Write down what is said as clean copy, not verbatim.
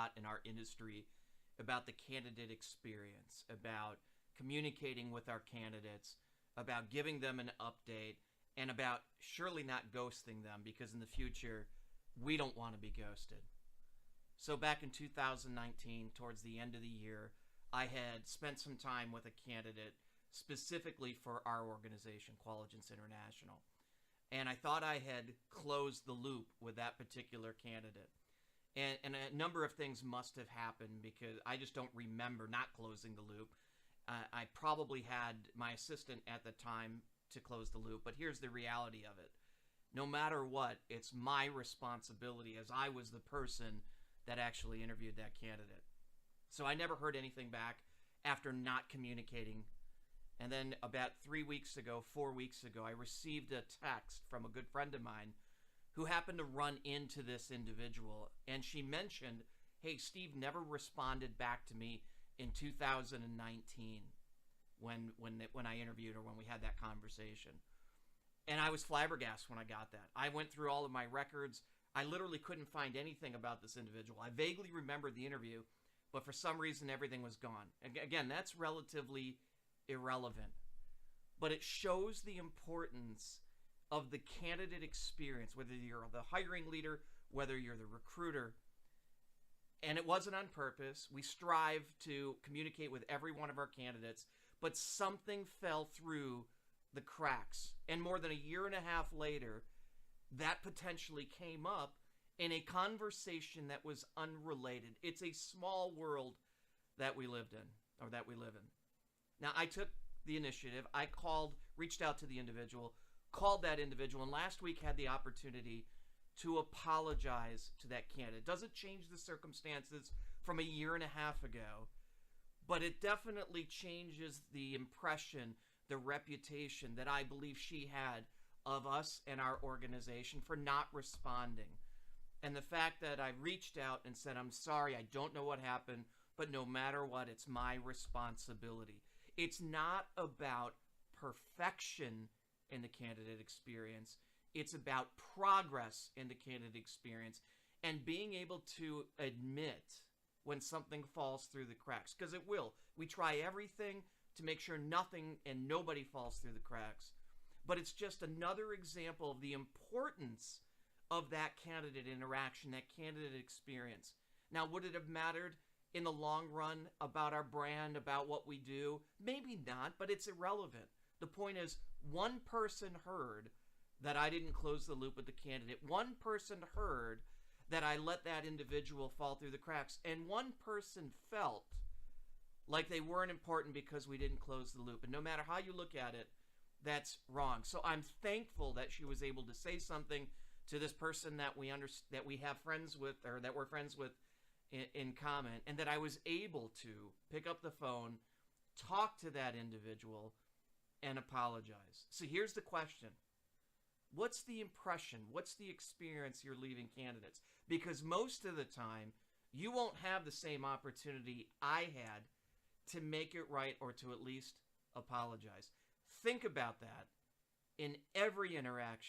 lot in our industry about the candidate experience, about communicating with our candidates, about giving them an update, and about surely not ghosting them, because in the future, we don't want to be ghosted. So back in 2019, towards the end of the year, I had spent some time with a candidate specifically for our organization, Qualigence International. And I thought I had closed the loop with that particular candidate. And a number of things must have happened, because I just don't remember not closing the loop. I probably had my assistant at the time to close the loop, but here's the reality of it. No matter what, it's my responsibility, as I was the person that actually interviewed that candidate. So I never heard anything back after not communicating. And then about 4 weeks ago, I received a text from a good friend of mine who happened to run into this individual. And she mentioned, hey, Steve never responded back to me in 2019 when I interviewed her, when we had that conversation. And I was flabbergasted when I got that. I went through all of my records. I literally couldn't find anything about this individual. I vaguely remembered the interview, but for some reason everything was gone. Again, that's relatively irrelevant. But it shows the importance of the candidate experience, whether you're the hiring leader, whether you're the recruiter. And it wasn't on purpose. We strive to communicate with every one of our candidates, but something fell through the cracks. And more than a year and a half later, that potentially came up in a conversation that was unrelated. It's a small world that we lived in, or that we live in. Now, I took the initiative. I reached out to the individual, called that individual, and last week had the opportunity to apologize to that candidate. Doesn't change the circumstances from a year and a half ago, but it definitely changes the impression, the reputation that I believe she had of us and our organization for not responding. And the fact that I reached out and said, I'm sorry, I don't know what happened, but no matter what, it's my responsibility. It's not about perfection in the candidate experience. It's about progress in the candidate experience and being able to admit when something falls through the cracks, because it will. We try everything to make sure nothing and nobody falls through the cracks. But it's just another example of the importance of that candidate interaction, that candidate experience. Now, would it have mattered in the long run about our brand, about what we do? Maybe not, but it's irrelevant. The point is, one person heard that I didn't close the loop with the candidate. One person heard that I let that individual fall through the cracks. And one person felt like they weren't important because we didn't close the loop. And no matter how you look at it, that's wrong. So I'm thankful that she was able to say something to this person that we have friends with, or that we're friends with in common, and that I was able to pick up the phone, talk to that individual, and apologize. So here's the question. What's the impression? What's the experience you're leaving candidates? Because most of the time, you won't have the same opportunity I had to make it right, or to at least apologize. Think about that in every interaction.